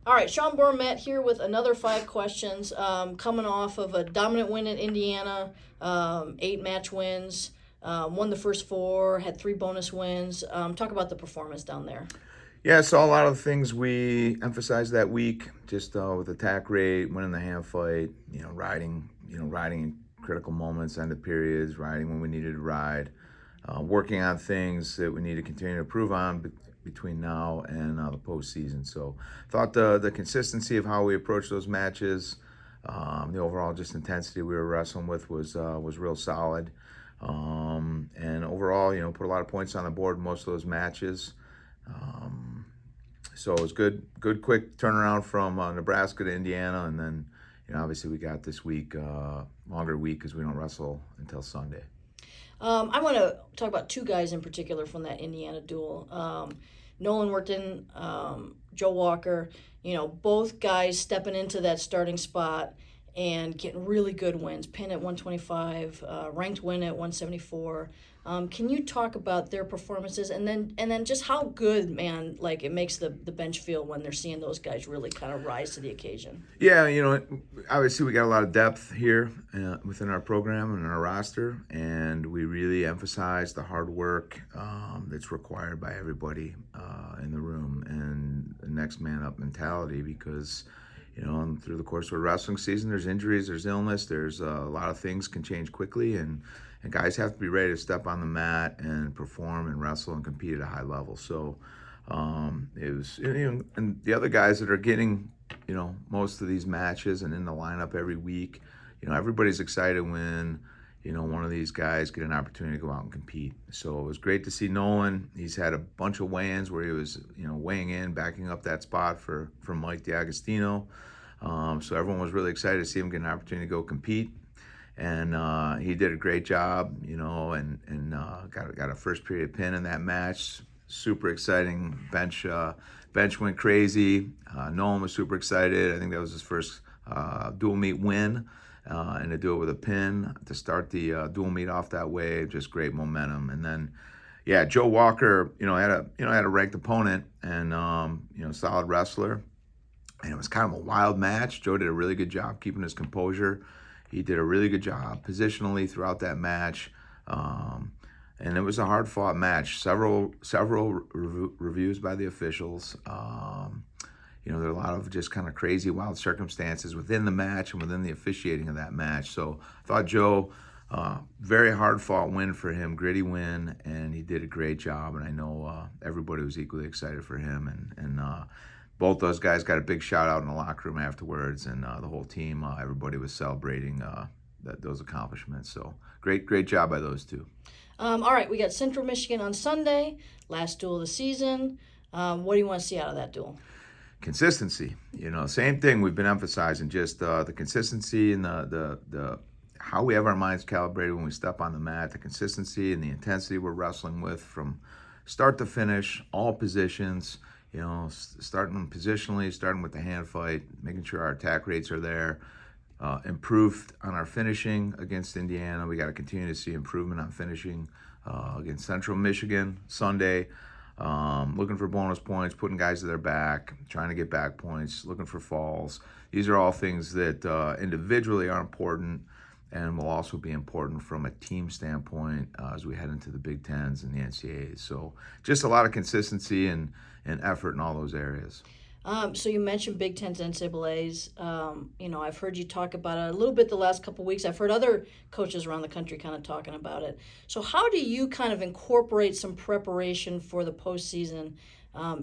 All right, Sean Bormet here with another 5 questions. Coming off of a dominant win in Indiana, 8 match wins, won the first 4, had 3 bonus wins. Talk about the performance down there. Yeah, so a lot of the things we emphasized that week, just with attack rate, winning the hand fight, riding in critical moments, end of periods, riding when we needed to ride, working on things that we need to continue to improve on between now and the postseason. So, thought the consistency of how we approach those matches, the overall just intensity we were wrestling with was real solid, and overall, put a lot of points on the board in most of those matches. So it was good, quick turnaround from Nebraska to Indiana, and then obviously we got this week, longer week because we don't wrestle until Sunday. I want to talk about 2 guys in particular from that Indiana duel. Nolan worked in Joe Walker. Both guys stepping into that starting spot and getting really good wins. Pin at 125, ranked win at 174. Can you talk about their performances and then just how good, man, like it makes the bench feel when they're seeing those guys really kind of rise to the occasion? Yeah, obviously we got a lot of depth here within our program and our roster, and we really emphasize the hard work that's required by everybody in the room and the next man up mentality because through the course of a wrestling season, there's injuries, there's illness, there's a lot of things can change quickly, and guys have to be ready to step on the mat and perform and wrestle and compete at a high level. So it was, and the other guys that are getting, most of these matches and in the lineup every week, everybody's excited when, one of these guys get an opportunity to go out and compete. So it was great to see Nolan. He's had a bunch of weigh-ins where he was, weighing in, backing up that spot for Mike DiAgostino. So everyone was really excited to see him get an opportunity to go compete. And he did a great job, and got a first period pin in that match. Super exciting. Bench went crazy. Nolan was super excited. I think that was his first dual meet win, and to do it with a pin to start the dual meet off that way. Just great momentum. And then, yeah, Joe Walker, had a ranked opponent and solid wrestler. And it was kind of a wild match. Joe did a really good job keeping his composure. He did a really good job positionally throughout that match. And it was a hard-fought match. Several reviews by the officials. There are a lot of just kind of crazy, wild circumstances within the match and within the officiating of that match. So I thought Joe, very hard-fought win for him, gritty win, and he did a great job. And I know everybody was equally excited for him. And both those guys got a big shout out in the locker room afterwards, and the whole team, everybody was celebrating those accomplishments. So great job by those two. All right, we got Central Michigan on Sunday, last duel of the season. What do you want to see out of that duel? Consistency. Same thing we've been emphasizing, just the consistency and the how we have our minds calibrated when we step on the mat, the consistency and the intensity we're wrestling with from start to finish, all positions. Starting positionally, starting with the hand fight, making sure our attack rates are there, improved on our finishing against Indiana. We got to continue to see improvement on finishing against Central Michigan Sunday. Looking for bonus points, putting guys to their back, trying to get back points, looking for falls. These are all things that individually are important and will also be important from a team standpoint as we head into the Big Tens and the NCAAs. So just a lot of consistency and effort in all those areas. So you mentioned Big Tens, NCAAs. I've heard you talk about it a little bit the last couple of weeks. I've heard other coaches around the country kind of talking about it. So how do you kind of incorporate some preparation for the postseason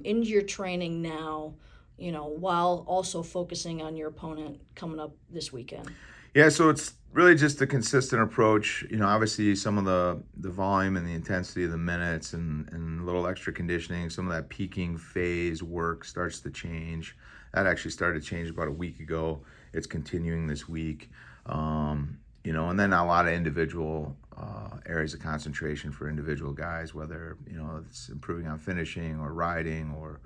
into your training now, while also focusing on your opponent coming up this weekend? Yeah, so it's really just a consistent approach. Obviously some of the volume and the intensity of the minutes and a little extra conditioning, some of that peaking phase work starts to change. That actually started to change about a week ago. It's continuing this week. And then a lot of individual areas of concentration for individual guys, whether, it's improving on finishing or riding or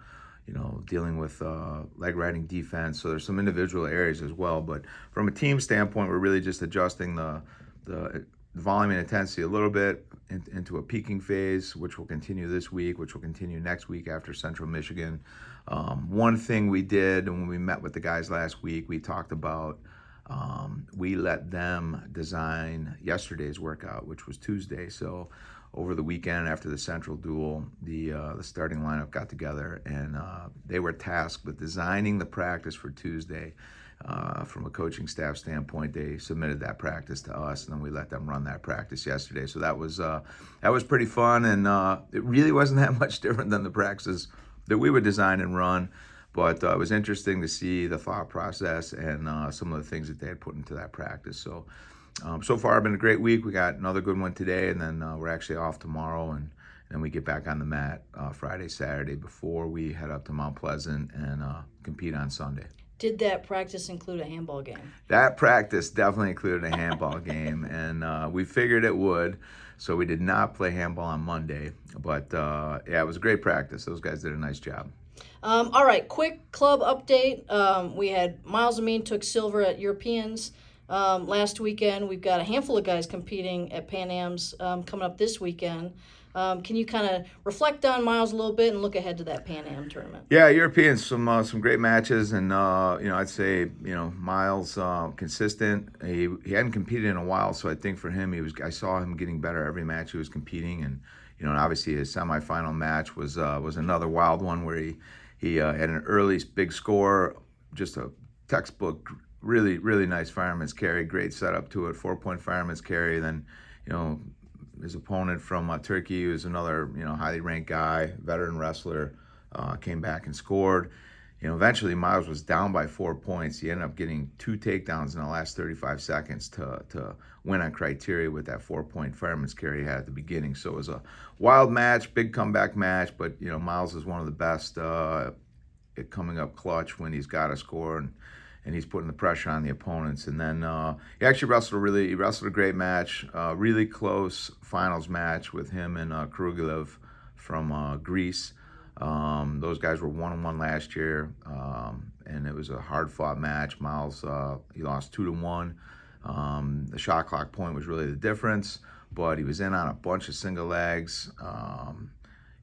dealing with leg riding defense. So there's some individual areas as well. But from a team standpoint, we're really just adjusting the volume and intensity a little bit into a peaking phase, which will continue this week, which will continue next week after Central Michigan. One thing we did when we met with the guys last week, we talked about we let them design yesterday's workout, which was Tuesday. So over the weekend after the Central duel, the starting lineup got together and they were tasked with designing the practice for Tuesday. From a coaching staff standpoint, they submitted that practice to us, and then we let them run that practice yesterday. So that was pretty fun, and it really wasn't that much different than the practices that we would design and run. But it was interesting to see the thought process and some of the things that they had put into that practice. So far, it's been a great week. We got another good one today, and then we're actually off tomorrow, and then we get back on the mat Friday, Saturday before we head up to Mount Pleasant and compete on Sunday. Did that practice include a handball game? That practice definitely included a handball game, and we figured it would. So we did not play handball on Monday, but yeah, it was a great practice. Those guys did a nice job. All right, quick club update. We had Miles Amin took silver at Europeans last weekend. We've got a handful of guys competing at Pan Am's coming up this weekend. Can you kind of reflect on Miles a little bit and look ahead to that Pan Am tournament? Yeah, Europeans, some great matches, and I'd say Miles consistent. He hadn't competed in a while, so I think for him I saw him getting better every match he was competing, and obviously his semifinal match was another wild one where he had an early big score, just a textbook, really really nice fireman's carry, great setup to it, 4-point fireman's carry. Then his opponent from Turkey, who's another highly ranked guy, veteran wrestler, came back and scored. Eventually Miles was down by 4 points. He ended up getting 2 takedowns in the last 35 seconds to win on criteria with that 4-point fireman's carry he had at the beginning. So it was a wild match, big comeback match. But Miles is one of the best at coming up clutch when he's got a score, and he's putting the pressure on the opponents. And then he actually wrestled a great match, really close finals match with him and Kruglev from Greece. Those guys were 1-1 last year, and it was a hard-fought match. Miles, he lost 2-1. The shot clock point was really the difference, but he was in on a bunch of single legs.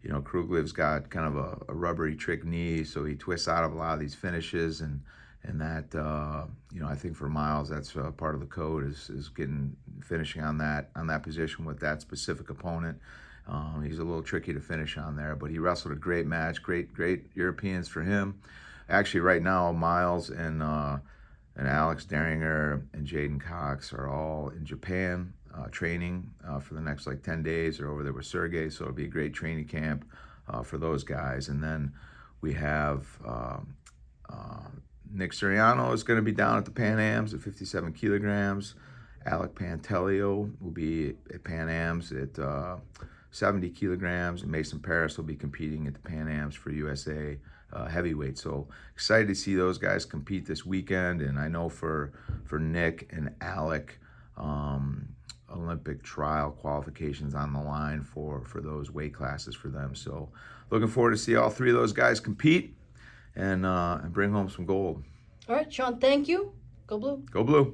Kruglev's got kind of a rubbery trick knee, so he twists out of a lot of these finishes, and that I think for Miles, that's part of the code is finishing on that position with that specific opponent. He's a little tricky to finish on there, but he wrestled a great match. Great Europeans for him. Actually, right now, Miles and Alex Daringer and Jaden Cox are all in Japan training for the next 10 days. They're over there with Sergey, so it'll be a great training camp for those guys. And then we have Nick Suriano is going to be down at the Pan Ams at 57 kilograms. Alec Pantelio will be at Pan Ams at 70 kilograms. And Mason Paris will be competing at the Pan Ams for USA heavyweight. So excited to see those guys compete this weekend. And I know for Nick and Alec, Olympic trial qualifications on the line for those weight classes for them. So looking forward to see all 3 of those guys compete and bring home some gold. All right, Sean, thank you. Go Blue. Go Blue.